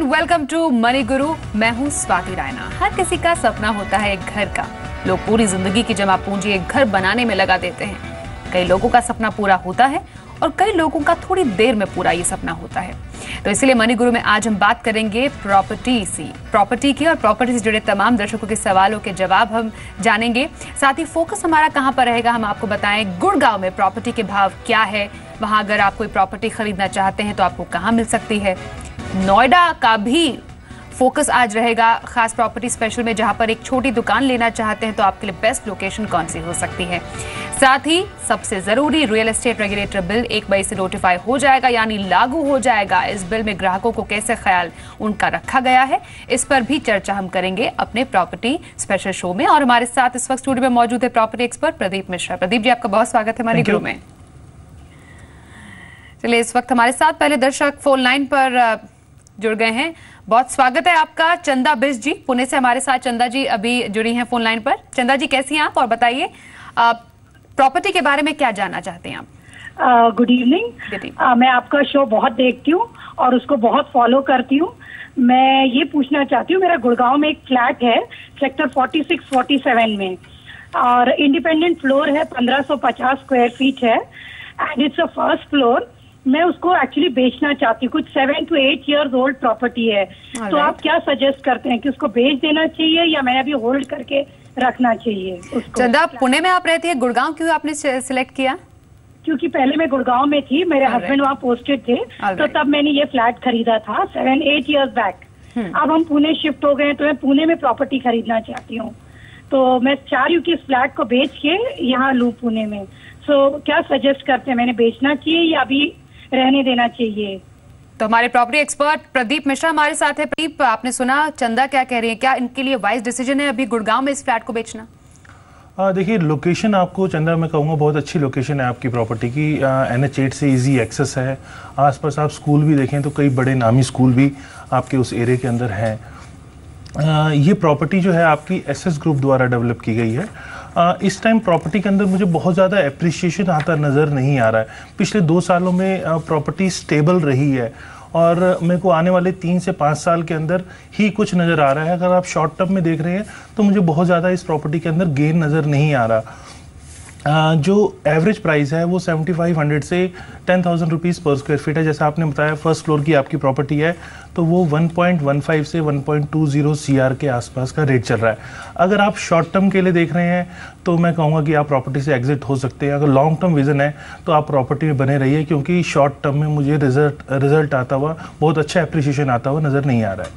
Welcome to money गुरु। मैं हूं स्वाति रायना। हर किसी का सपना होता है एक घर का। लोग पूरी जिंदगी की जमा पूंजी एक घर बनाने में लगा देते हैं। कई लोगों का सपना पूरा होता है और कई लोगों का थोड़ी देर में पूरा ये सपना होता है। तो इसलिए मनी गुरु में आज हम बात करेंगे प्रॉपर्टी की और प्रॉपर्टी से जुड़े तमाम दर्शकों के सवालों के जवाब हम जानेंगे। साथ ही फोकस हमारा कहां पर रहेगा हम आपको बताएं। गुड़गांव में प्रॉपर्टी के भाव क्या है, वहां अगर आप कोई प्रॉपर्टी खरीदना चाहते हैं तो आपको कहां मिल सकती है। नोएडा का भी फोकस आज रहेगा खास प्रॉपर्टी स्पेशल में, जहां पर एक छोटी दुकान लेना चाहते हैं तो आपके लिए बेस्ट लोकेशन कौन सी हो सकती है। साथ ही सबसे जरूरी रियल एस्टेट रेगुलेटर बिल 1 मई से नोटिफाई हो जाएगा, यानी लागू हो जाएगा। इस बिल में ग्राहकों को कैसे ख्याल उनका रखा गया है, इस पर भी चर्चा हम करेंगे अपने प्रॉपर्टी स्पेशल शो में। और हमारे साथ इस वक्त स्टूडियो में मौजूद है प्रॉपर्टी एक्सपर्ट प्रदीप मिश्रा। प्रदीप जी, आपका बहुत स्वागत है मनी गुरु में। चलिए, इस वक्त हमारे साथ पहले दर्शक फोन लाइन पर जुड़ गए हैं। बहुत स्वागत है आपका। चंदा बिस जी पुणे से हमारे साथ। चंदा जी अभी जुड़ी हैं फोन लाइन पर। चंदा जी, कैसी हैं आप और बताइए प्रॉपर्टी के बारे में क्या जानना चाहते हैं आप। Good evening. मैं आपका शो बहुत देखती हूँ और उसको बहुत फॉलो करती हूँ। मैं ये पूछना चाहती हूँ, मेरा गुड़गांव में एक फ्लैट है सेक्टर 46-47 में और इंडिपेंडेंट फ्लोर है, 1550 स्क्वायर फीट है and it's a first floor. मैं उसको एक्चुअली बेचना चाहती हूँ। कुछ 7 to 8 years ओल्ड प्रॉपर्टी है। तो आप क्या सजेस्ट करते हैं कि उसको बेच देना चाहिए या मैंने अभी होल्ड करके रखना चाहिए उसको? चंदा, पुणे में आप रहती है, गुड़गांव क्यों आपने सिलेक्ट किया? क्योंकि पहले मैं गुड़गांव में थी, मेरे हस्बैंड वहाँ पोस्टेड थे, तो तब मैंने ये फ्लैट खरीदा था 7-8 years बैक। अब हम पुणे शिफ्ट हो गए तो मैं पुणे में प्रॉपर्टी खरीदना चाहती हूँ। तो मैं चाह रही हूँ कि इस फ्लैट को बेच के यहाँ लूँ पुणे में। सो क्या सजेस्ट करते हैं, मैंने बेचना चाहिए या अभी रहने देना चाहिए? तो हमारे प्रॉपर्टी एक्सपर्ट प्रदीप मिश्रा हमारे साथ है। प्रदीप, आपने सुना चंदा क्या कह रही है, क्या इनके लिए वाइज डिसीजन है अभी गुड़गांव में इस फ्लैट को बेचना? देखिए, लोकेशन आपको चंदा मैं कहूँगा बहुत अच्छी लोकेशन है आपकी प्रॉपर्टी की। NH8 से इजी एक्सेस है। आसपास आप स्कूल भी देखें तो कई बड़े नामी स्कूल भी आपके उस एरिया के अंदर हैं। ये प्रॉपर्टी जो है आपकी SS ग्रुप द्वारा डेवलप की गई है। इस टाइम प्रॉपर्टी के अंदर मुझे बहुत ज़्यादा एप्रिसिएशन आता नज़र नहीं आ रहा है। पिछले 2 सालों में प्रॉपर्टी स्टेबल रही है और मेरे को आने वाले 3 से 5 साल के अंदर ही कुछ नज़र आ रहा है। अगर आप शॉर्ट टर्म में देख रहे हैं तो मुझे बहुत ज़्यादा इस प्रॉपर्टी के अंदर गेन नज़र नहीं आ रहा। जो एवरेज प्राइस है वो 7500 से 10,000 रुपीज़ पर स्क्वायर फीट है। जैसा आपने बताया फर्स्ट फ्लोर की आपकी प्रॉपर्टी है तो वो 1.15 से 1.20 CR के आसपास का रेट चल रहा है। अगर आप शॉर्ट टर्म के लिए देख रहे हैं तो मैं कहूँगा कि आप प्रॉपर्टी से एग्जिट हो सकते हैं। अगर लॉन्ग टर्म विजन है तो आप प्रॉपर्टी में बने रहिए, क्योंकि शॉर्ट टर्म में मुझे रिजल्ट आता हुआ, बहुत अच्छा एप्रिसिएशन आता हुआ नज़र नहीं आ रहा है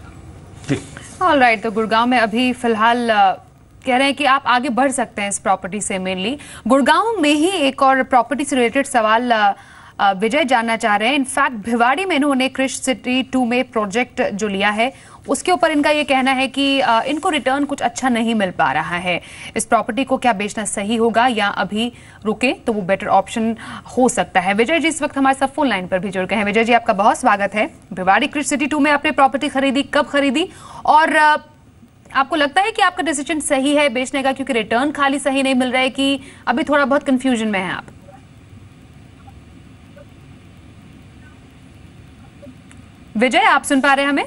जी। ऑलराइट, तो गुड़गांव में अभी फिलहाल कह रहे हैं कि आप आगे बढ़ सकते हैं इस प्रॉपर्टी से। मेनली गुड़गांव में ही एक और प्रॉपर्टी से रिलेटेड सवाल विजय जानना चाह रहे हैं। इनफैक्ट भिवाड़ी में इन्होंने क्रिश सिटी 2 में प्रोजेक्ट जो लिया है उसके ऊपर इनका ये कहना है कि इनको रिटर्न कुछ अच्छा नहीं मिल पा रहा है। इस प्रॉपर्टी को क्या बेचना सही होगा या अभी रुके तो वो बेटर ऑप्शन हो सकता है। विजय जी इस वक्त हमारे साथ फोन लाइन पर भी जुड़ गए हैं। विजय जी, आपका बहुत स्वागत है। भिवाड़ी क्रिश सिटी 2 में आपने प्रॉपर्टी खरीदी, कब खरीदी और आपको लगता है कि आपका डिसीजन सही है बेचने का, क्योंकि रिटर्न खाली सही नहीं मिल रहा है, कि अभी थोड़ा बहुत कंफ्यूजन में है आप? विजय, आप सुन पा रहे हैं हमें?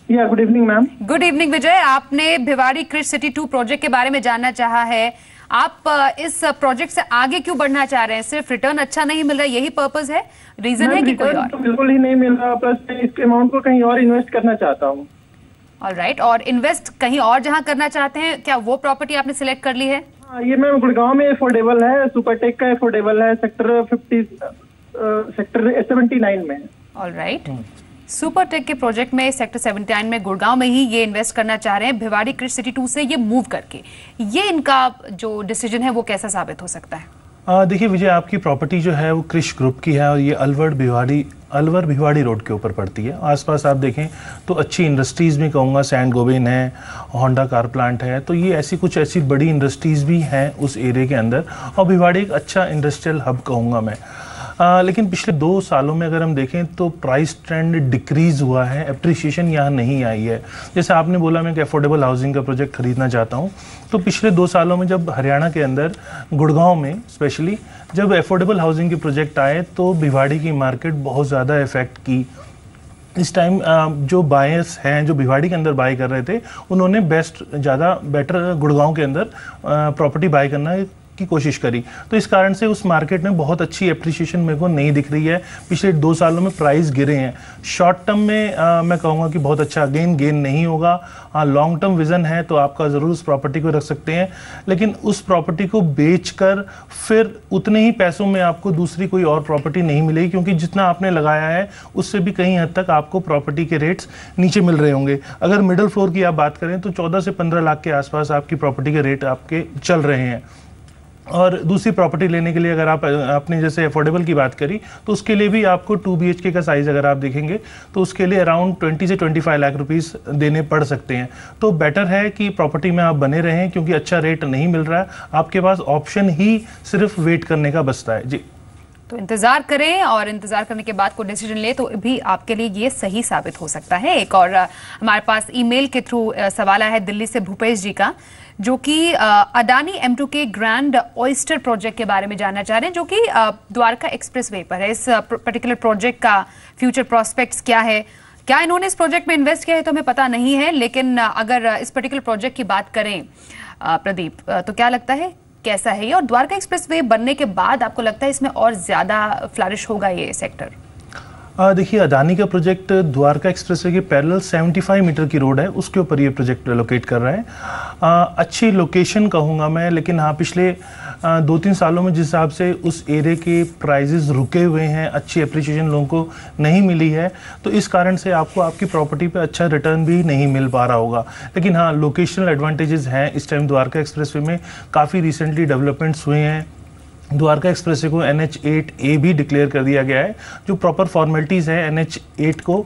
या good evening ma'am. Good evening Vijay, आपने भिवाड़ी क्रिश सिटी 2 प्रोजेक्ट के बारे में जानना चाहा है। आप इस प्रोजेक्ट से आगे क्यों बढ़ना चाह रहे हैं? सिर्फ रिटर्न अच्छा नहीं मिल रहा, यही पर्पस है, रीजन है कि कोई और? तो बिल्कुल ही नहीं मिल रहा, प्लस मैं इस अमाउंट को कहीं और इन्वेस्ट करना चाहता हूँ। ऑलराइट, और इन्वेस्ट कहीं और जहां करना चाहते हैं, क्या वो प्रॉपर्टी आपने सिलेक्ट कर ली है? हाँ, ये मैम गुड़गांव में अफोर्डेबल है, सुपरटेक का अफोर्डेबल है, सेक्टर 79 में। ऑलराइट, सुपरटेक के प्रोजेक्ट में सेक्टर 79 में गुड़गांव में ही ये इन्वेस्ट करना चाह रहे हैं भिवाड़ी क्रिश सिटी 2 से ये मूव करके। ये इनका जो डिसीजन है वो कैसा साबित हो सकता है? देखिए विजय, आपकी प्रॉपर्टी जो है वो क्रिश ग्रुप की है और ये अलवर भिवाड़ी रोड के ऊपर पड़ती है। आसपास आप देखें तो अच्छी इंडस्ट्रीज़ भी कहूँगा, सैंड गोबेन है, होंडा कार प्लांट है, तो ये ऐसी बड़ी इंडस्ट्रीज़ भी हैं उस एरिया के अंदर और भिवाड़ी एक अच्छा इंडस्ट्रियल हब कहूँगा मैं। लेकिन पिछले 2 सालों में अगर हम देखें तो प्राइस ट्रेंड डिक्रीज हुआ है, एप्रिसिएशन यहाँ नहीं आई है। जैसे आपने बोला मैं कि अफोर्डेबल हाउसिंग का प्रोजेक्ट खरीदना चाहता हूँ, तो पिछले 2 सालों में जब हरियाणा के अंदर गुड़गांव में स्पेशली जब अफोर्डेबल हाउसिंग के प्रोजेक्ट आए तो भिवाड़ी की मार्केट बहुत ज़्यादा इफेक्ट की इस टाइम जो बायर्स हैं जो भिवाड़ी के अंदर बाय कर रहे थे, उन्होंने ज़्यादा बेटर गुड़गांव के अंदर प्रॉपर्टी बाय करना की कोशिश करी। तो इस कारण से उस मार्केट में बहुत अच्छी एप्रिसिएशन मेरे को नहीं दिख रही है। पिछले 2 सालों में प्राइस गिरे हैं। शॉर्ट टर्म में मैं कहूँगा कि बहुत अच्छा अगेन गेन नहीं होगा। हाँ, लॉन्ग टर्म विजन है तो आपका ज़रूर उस प्रॉपर्टी को रख सकते हैं, लेकिन उस प्रॉपर्टी को बेचकर फिर उतने ही पैसों में आपको दूसरी कोई और प्रॉपर्टी नहीं मिलेगी, क्योंकि जितना आपने लगाया है उससे भी कहीं हद तक आपको प्रॉपर्टी के रेट्स नीचे मिल रहे होंगे। अगर मिडिल फ्लोर की आप बात करें तो 14 से 15 लाख के आसपास आपकी प्रॉपर्टी के रेट आपके चल रहे हैं। और दूसरी प्रॉपर्टी लेने के लिए अगर आपने जैसे अफोर्डेबल की बात करी, तो उसके लिए भी आपको 2 BHK का साइज़ अगर आप देखेंगे तो उसके लिए अराउंड 20 से 25 लाख रुपीस देने पड़ सकते हैं। तो बेटर है कि प्रॉपर्टी में आप बने रहें, क्योंकि अच्छा रेट नहीं मिल रहा है। आपके पास ऑप्शन ही सिर्फ वेट करने का बचता है। जी, तो इंतजार करें और इंतजार करने के बाद कोई डिसीजन ले तो भी आपके लिए ये सही साबित हो सकता है। एक और हमारे पास ईमेल के थ्रू सवाल आया है दिल्ली से भूपेश जी का, जो कि अडानी M2 के ग्रैंड ऑयस्टर प्रोजेक्ट के बारे में जानना चाह रहे हैं, जो कि द्वारका एक्सप्रेसवे पर है। इस पर्टिकुलर प्रोजेक्ट का फ्यूचर प्रोस्पेक्ट्स क्या है, क्या इन्होंने इस प्रोजेक्ट में इन्वेस्ट किया है तो हमें पता नहीं है, लेकिन अगर इस पर्टिकुलर प्रोजेक्ट की बात करें प्रदीप, तो क्या लगता है कैसा है ये, और द्वारका एक्सप्रेसवे बनने के बाद आपको लगता है इसमें और ज्यादा फ्लरिश होगा ये सेक्टर? देखिए, अडानी का प्रोजेक्ट द्वारका एक्सप्रेसवे के पैरेलल 75 मीटर की रोड है, उसके ऊपर ये प्रोजेक्ट लोकेट कर रहा है। अच्छी लोकेशन कहूँगा मैं, लेकिन हाँ, पिछले 2-3 सालों में जिस हिसाब से उस एरिया के प्राइजेस रुके हुए हैं, अच्छी एप्रिसिएशन लोगों को नहीं मिली है, तो इस कारण से आपको आपकी प्रॉपर्टी पे अच्छा रिटर्न भी नहीं मिल पा रहा होगा। लेकिन हाँ, लोकेशनल एडवांटेजेस हैं। इस टाइम द्वारका एक्सप्रेसवे में काफ़ी रिसेंटली डेवलपमेंट्स हुए हैं। द्वारका एक्सप्रेसवे को NH8A भी डिक्लेयर कर दिया गया है। जो प्रॉपर फॉर्मेलिटीज़ हैं NH8 को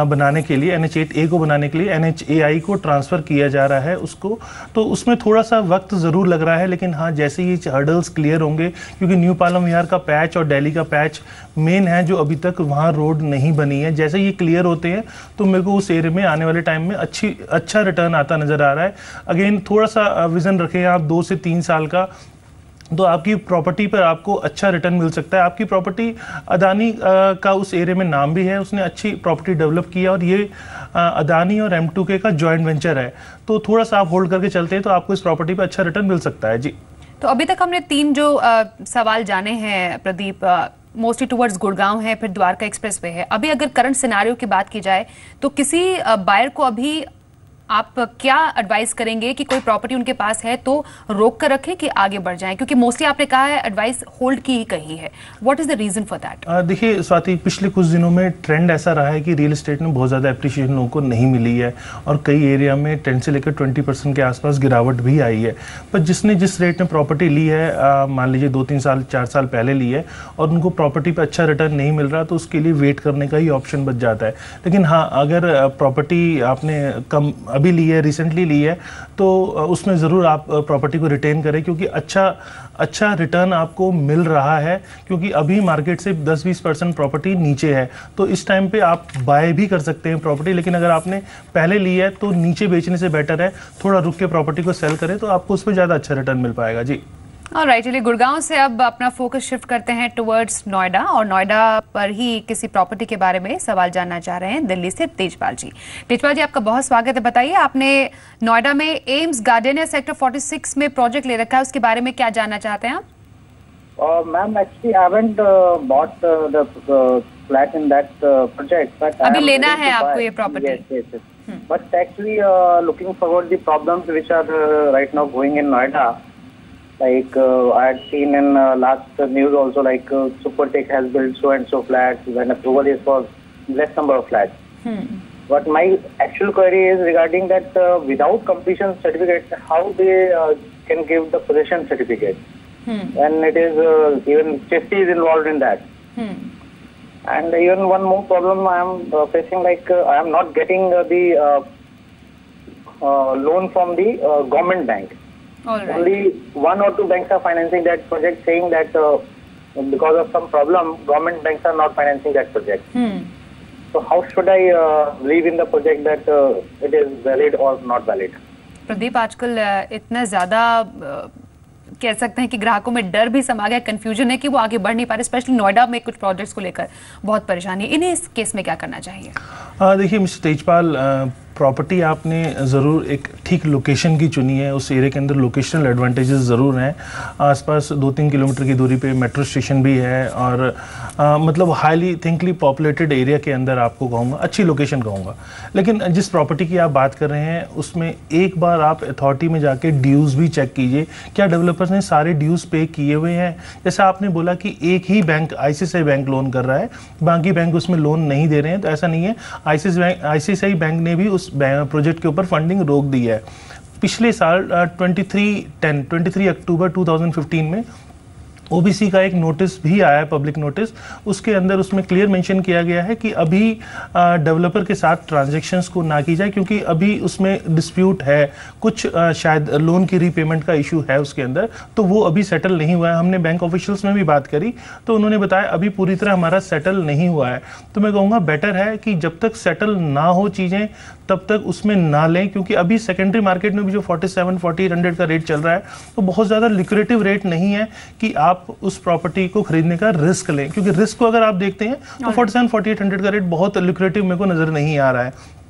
बनाने के लिए, NH8A को बनाने के लिए NHAI को ट्रांसफ़र किया जा रहा है उसको, तो उसमें थोड़ा सा वक्त ज़रूर लग रहा है। लेकिन हाँ, जैसे ये हर्डल्स क्लियर होंगे, क्योंकि न्यू पालम विहार का पैच और दिल्ली का पैच मेन है जो अभी तक वहाँ रोड नहीं बनी है, जैसे ये क्लियर होते हैं तो मेरे को उस एरिया में आने वाले टाइम में अच्छा रिटर्न आता नज़र आ रहा है। अगेन थोड़ा सा विज़न रखें आप 2 से 3 साल का, तो आपकी प्रॉपर्टी पर आपको अच्छा रिटर्न मिल सकता है। आपकी प्रॉपर्टी अदानी का उस एरिया में नाम भी है, उसने अच्छी प्रॉपर्टी डेवलप की है, और ये अदानी और M2K का जॉइंट वेंचर है। तो थोड़ा सा आप होल्ड करके चलते हैं तो आपको इस प्रॉपर्टी पर अच्छा रिटर्न मिल सकता है। जी, तो अभी तक हमने 3 जो सवाल जाने हैं प्रदीप, मोस्टली टुवर्ड्स गुड़गांव है, फिर द्वारका एक्सप्रेसवे है। अभी अगर करंट सिनारियो की बात की जाए तो किसी बायर को अभी आप क्या एडवाइस करेंगे कि कोई प्रॉपर्टी उनके पास है तो रोक कर रखें कि आगे बढ़ जाएं? क्योंकि मोस्टली आपने कहा है एडवाइस होल्ड की ही कही है। What is the reason for that? देखिए स्वाति, पिछले कुछ दिनों में ट्रेंड ऐसा रहा है कि रियल एस्टेट में बहुत ज़्यादा एप्रिसिएशन लोगों को नहीं मिली है, और कई एरिया में 10 से लेकर 20% के आसपास गिरावट भी आई है। पर जिसने जिस रेट में प्रॉपर्टी ली है, मान लीजिए 2-3 साल 4 साल पहले ली है, और उनको प्रॉपर्टी पर अच्छा रिटर्न नहीं मिल रहा, तो उसके लिए वेट करने का ही ऑप्शन बच जाता है। लेकिन हाँ, अगर प्रॉपर्टी आपने कम अभी ली है, रिसेंटली ली है, तो उसमें ज़रूर आप प्रॉपर्टी को रिटेन करें, क्योंकि अच्छा रिटर्न आपको मिल रहा है। क्योंकि अभी मार्केट से 10-20% प्रॉपर्टी नीचे है, तो इस टाइम पे आप बाय भी कर सकते हैं प्रॉपर्टी। लेकिन अगर आपने पहले ली है तो नीचे बेचने से बेटर है थोड़ा रुक के प्रॉपर्टी को सेल करें, तो आपको उस पर ज़्यादा अच्छा रिटर्न मिल पाएगा। जी, ऑलराइट, चलिए गुड़गांव से अब अपना फोकस शिफ्ट करते हैं टुवर्ड्स नोएडा, और नोएडा पर ही किसी प्रॉपर्टी के बारे में सवाल जानना चाह रहे हैं दिल्ली से तेजपाल जी। तेजपाल जी, आपका बहुत स्वागत है। बताइए, आपने नोएडा में एम्स गार्डन सेक्टर 46 में प्रोजेक्ट ले रखा है, उसके बारे में क्या जानना चाहते हैं आप? Ma'am, actually, I haven't bought the flat in that project, but अभी लेना है आपको ये property? Yes. But actually, looking forward the problems which are right now going in Noida. Like I had seen in last news also, like Supertech has built so and so flats when approval is for less number of flats. But my actual query is regarding that without completion certificate, how they can give the possession certificate? And it is even safety is involved in that. And even one more problem I am facing, like I am not getting the loan from the government bank. Right. Only 1 or 2 banks are financing that project, saying that because of some problem, government banks are not financing that project. So how should I believe in the project that it is valid or not valid? Pradeep, आजकल इतना ज़्यादा कह सकते हैं कि ग्राहकों में डर भी समा गया, कंफ्यूजन है कि वो आगे बढ़ नहीं पा रहे, स्पेशली नोएडा में कुछ प्रोजेक्ट्स को लेकर बहुत परेशानी है। इन्हें इस केस में क्या करना चाहिए? देखिए मिस्टर तेजपाल, प्रॉपर्टी आपने ज़रूर एक ठीक लोकेशन की चुनी है। उस एरिया के अंदर लोकेशनल एडवांटेजेस ज़रूर हैं। आसपास 2-3 किलोमीटर की दूरी पे मेट्रो स्टेशन भी है और मतलब हाईली थिंकली पॉपुलेटेड एरिया के अंदर आपको कहूँगा, अच्छी लोकेशन कहूँगा। लेकिन जिस प्रॉपर्टी की आप बात कर रहे हैं उसमें एक बार आप अथॉरिटी में जाके ड्यूज़ भी चेक कीजिए, क्या डेवलपर्स ने सारे ड्यूज़ पे किए हुए हैं। जैसा आपने बोला कि एक ही बैंक ICICI बैंक लोन कर रहा है, बाकी बैंक उसमें लोन नहीं दे रहे हैं, तो ऐसा नहीं है। ICICI बैंक ने भी उस प्रोजेक्ट के ऊपर फंडिंग रोक दी है। पिछले साल 23 अक्टूबर 2015 में OBC का एक नोटिस भी आया है, पब्लिक नोटिस। उसके अंदर उसमें क्लियर मेंशन किया गया है कि अभी डेवलपर के साथ ट्रांजैक्शंस को ना की जाए, क्योंकि अभी उसमें डिस्प्यूट है, कुछ शायद लोन की रीपेमेंट का इशू है उसके अंदर, तो वो अभी सेटल नहीं हुआ है। हमने बैंक ऑफिशियल्स में भी बात करी तो उन्होंने बताया अभी पूरी तरह हमारा सेटल नहीं हुआ है। तो मैं कहूँगा बेटर है कि जब तक सेटल ना हो चीज़ें तब तक उसमें ना लें, क्योंकि अभी सेकेंडरी मार्केट में भी जो 47-4800 का रेट चल रहा है तो बहुत ज़्यादा लिक्रेटिव रेट नहीं है कि आप उस प्रॉपर्टी को खरीदने का रिस्क लें, क्योंकि रिस्क को अगर आप देखते हैं तो 47-4800 का रेट बहुत लिक्रेटिव मेरे को नज़र नहीं आ रहा है।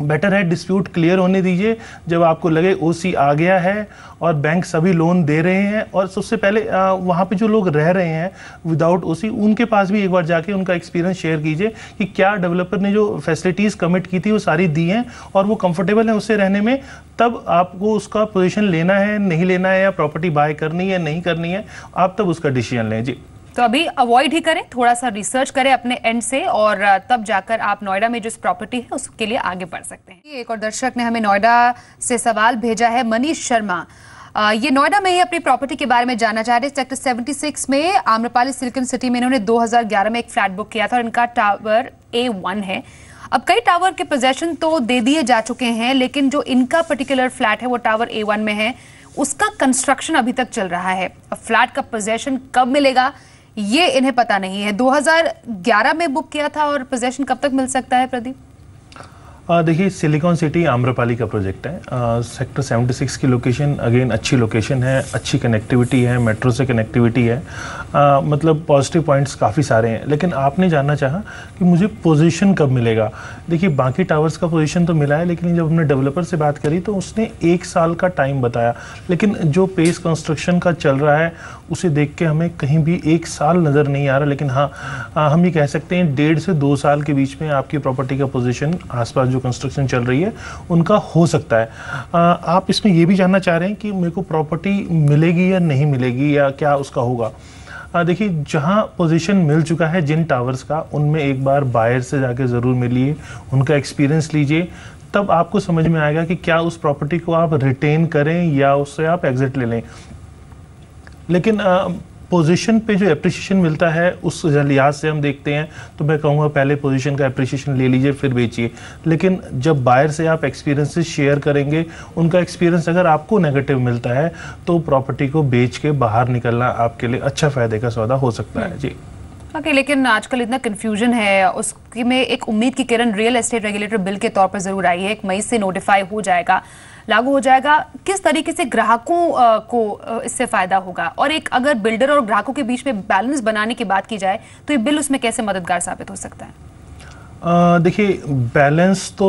बेटर है डिस्प्यूट क्लियर होने दीजिए, जब आपको लगे OC आ गया है और बैंक सभी लोन दे रहे हैं, और सबसे पहले वहाँ पे जो लोग रह रहे हैं विदाउट OC उनके पास भी एक बार जाके उनका एक्सपीरियंस शेयर कीजिए कि क्या डेवलपर ने जो फैसिलिटीज़ कमिट की थी वो सारी दी हैं और वो कंफर्टेबल है उससे रहने में। तब आपको उसका पोजीशन लेना है नहीं लेना है, या प्रॉपर्टी बाय करनी है नहीं करनी है, आप तब उसका डिसीजन लें। जी, तो अभी अवॉइड ही करें, थोड़ा सा रिसर्च करें अपने एंड से, और तब जाकर आप नोएडा में जो प्रॉपर्टी है उसके लिए आगे बढ़ सकते हैं। एक और दर्शक ने हमें नोएडा से सवाल भेजा है, मनीष शर्मा। ये नोएडा में ही अपनी प्रॉपर्टी के बारे में जानना चाह रहे हैं। सेक्टर 76 में आम्रपाली सिलिकॉन सिटी में इन्होंने 2011 में एक फ्लैट बुक किया था और इनका टावर A1 है। अब कई टावर के पोजेशन तो दे दिए जा चुके हैं, लेकिन जो इनका पर्टिकुलर फ्लैट है वो टावर A1 में है, उसका कंस्ट्रक्शन अभी तक चल रहा है। अब फ्लैट का पोजेशन कब मिलेगा ये इन्हें पता नहीं है। 2011 में बुक किया था और पोजेशन कब तक मिल सकता है? प्रदीप, देखिए सिलिकॉन सिटी आम्रपाली का प्रोजेक्ट है। सेक्टर 76 की लोकेशन अगेन अच्छी लोकेशन है, अच्छी कनेक्टिविटी है, मेट्रो से कनेक्टिविटी है, मतलब पॉजिटिव पॉइंट्स काफ़ी सारे हैं। लेकिन आपने जानना चाहा कि मुझे पोजीशन कब मिलेगा। देखिए बाकी टावर्स का पोजीशन तो मिला है, लेकिन जब हमने डेवलपर से बात करी तो उसने 1 साल का टाइम बताया, लेकिन जो पेस कंस्ट्रक्शन का चल रहा है उसे देख के हमें कहीं भी 1 साल नज़र नहीं आ रहा। लेकिन हाँ, हम ये कह सकते हैं 1.5 से 2 साल के बीच में आपकी प्रॉपर्टी का पोजीशन आसपास जो कंस्ट्रक्शन चल रही है उनका हो सकता है। आप इसमें ये भी जानना चाह रहे हैं कि मेरे को प्रॉपर्टी मिलेगी या नहीं मिलेगी या क्या उसका होगा। देखिए जहां पोजीशन मिल चुका है जिन टावर्स का, उनमें एक बार बायर से जाके ज़रूर मिलिए, उनका एक्सपीरियंस लीजिए, तब आपको समझ में आएगा कि क्या उस प्रॉपर्टी को आप रिटेन करें या उससे आप एग्जिट ले लें। लेकिन पोजीशन पे जो एप्रिसिएशन मिलता है उस लिहाज से हम देखते हैं तो मैं कहूँगा पहले पोजीशन का एप्रिसिएशन ले लीजिए फिर बेचिए। लेकिन जब बायर से आप एक्सपीरियंसेस शेयर करेंगे, उनका एक्सपीरियंस अगर आपको नेगेटिव मिलता है तो प्रॉपर्टी को बेच के बाहर निकलना आपके लिए अच्छा फायदे का सौदा हो सकता है। जी ओके, लेकिन आजकल इतना कंफ्यूजन है, उसकी में एक उम्मीद की किरण रियल एस्टेट रेगुलेटर बिल के तौर पर जरूर आई है। 1 मई से नोटिफाई हो जाएगा, लागू हो जाएगा। किस तरीके से ग्राहकों को इससे फायदा होगा, और एक अगर बिल्डर और ग्राहकों के बीच में बैलेंस बनाने की बात की जाए तो ये बिल उसमें कैसे मददगार साबित हो सकता है? देखिए बैलेंस तो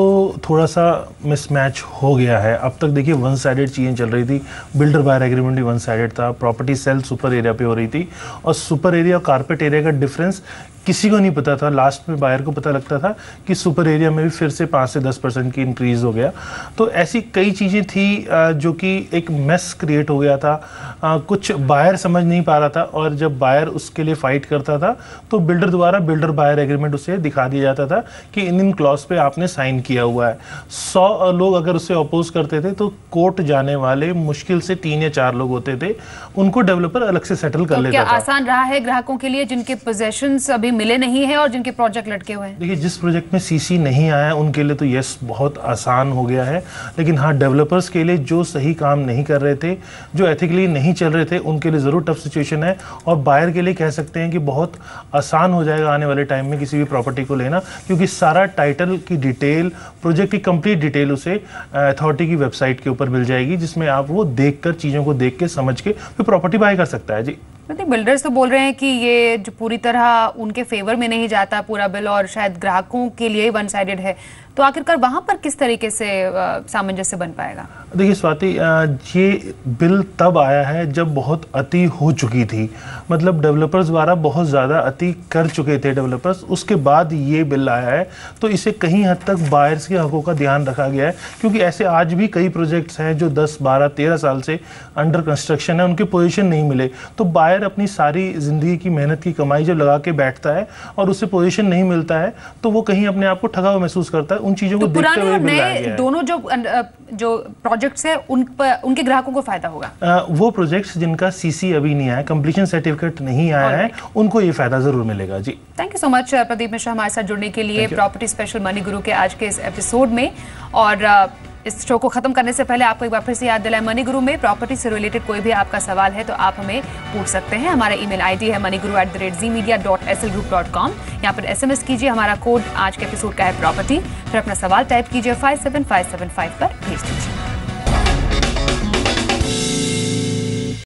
थोड़ा सा मिसमैच हो गया है। अब तक देखिए 1 साइडेड चीज़ें चल रही थी, बिल्डर बायर एग्रीमेंट भी 1 साइडेड था, प्रॉपर्टी सेल सुपर एरिया पे हो रही थी, और सुपर एरिया और कारपेट एरिया का डिफरेंस किसी को नहीं पता था। लास्ट में बायर को पता लगता था कि सुपर एरिया में भी फिर से 5 से 10% की इंक्रीज हो गया। तो ऐसी कई चीज़ें थी जो कि एक मेस क्रिएट हो गया था। कुछ बायर समझ नहीं पा रहा था, और जब बायर उसके लिए फाइट करता था तो बिल्डर द्वारा बिल्डर बायर एग्रीमेंट उसे दिखा दिया जाता था कि इन क्लॉज पे आपने साइन किया हुआ है। 100 लोग अगर उससे अपोज करते थे तो कोर्ट जाने वाले मुश्किल से 3 या 4 लोग होते थे, उनको डेवलपर अलग से सेटल कर लेता था। क्या आसान रहा है ग्राहकों के लिए जिनके पोजेशंस अभी मिले नहीं है और जिनके प्रोजेक्ट लटके हुए हैं? देखिए, जिस प्रोजेक्ट में सीसी नहीं आया है उनके लिए तो यस बहुत आसान हो गया है, लेकिन हाँ डेवलपर्स के लिए जो सही काम नहीं कर रहे थे, जो एथिकली नहीं चल रहे थे, उनके लिए ज़रूर टफ सिचुएशन है। और बायर के लिए कह सकते हैं कि बहुत आसान हो जाएगा आने वाले टाइम में किसी भी प्रॉपर्टी को लेना, क्योंकि सारा टाइटल की डिटेल, प्रोजेक्ट की कंप्लीट डिटेल उसे अथॉरिटी की वेबसाइट के ऊपर मिल जाएगी, जिसमें आप वो देखकर, चीज़ों को देख के समझ के फिर प्रॉपर्टी बाय कर सकता है। जी बिल्डर्स तो बोल रहे हैं कि ये जो पूरी तरह उनके फेवर में नहीं जाता पूरा बिल और शायद ग्राहकों के लिए ही वन साइडेड है, तो आखिरकार वहां पर किस तरीके से सामंजस्य बन पाएगा? देखिए स्वाति, ये बिल तब आया है जब बहुत अति हो चुकी थी, मतलब डेवलपर्स द्वारा बहुत ज़्यादा अति कर चुके थे डेवलपर्स, उसके बाद ये बिल आया है। तो इसे कहीं हद तक बायर्स के हकों का ध्यान रखा गया है, क्योंकि ऐसे आज भी कई प्रोजेक्ट्स हैं जो 10, 12, 13 साल से अंडर कंस्ट्रक्शन है, उनके पोजीशन नहीं मिले। तो बायर अपनी सारी ज़िंदगी की मेहनत की कमाई जब लगा के बैठता है और उसे पोजीशन नहीं मिलता है, तो वो कहीं अपने आप को ठगा हुआ महसूस करता है। उन चीज़ों को देखते हुए नए दोनों जो प्रोजेक्ट्स है उनके ग्राहकों को फायदा होगा। वो प्रोजेक्ट्स जिनका सीसी अभी नहीं आया, कंप्लीशन सर्टिफिकेट नहीं आया है, उनको ये फायदा जरूर मिलेगा। जी thank you so much Pradeep Mishra हमारे साथ जुड़ने के लिए प्रॉपर्टी स्पेशल मनी गुरु के आज के इस एपिसोड में। और इस शो को खत्म करने से पहले आपको एक बार फिर से याद दिलाएं, मनी गुरु में प्रॉपर्टी से रिलेटेड कोई भी आपका सवाल है तो आप हमें पूछ सकते हैं। हमारा ईमेल आईडी है moneyguru@zmedia.slgroup.com। यहाँ पर SMS कीजिए, हमारा कोड आज के एपिसोड का है प्रॉपर्टी, फिर अपना सवाल टाइप कीजिए 57575 पर भेज दीजिए।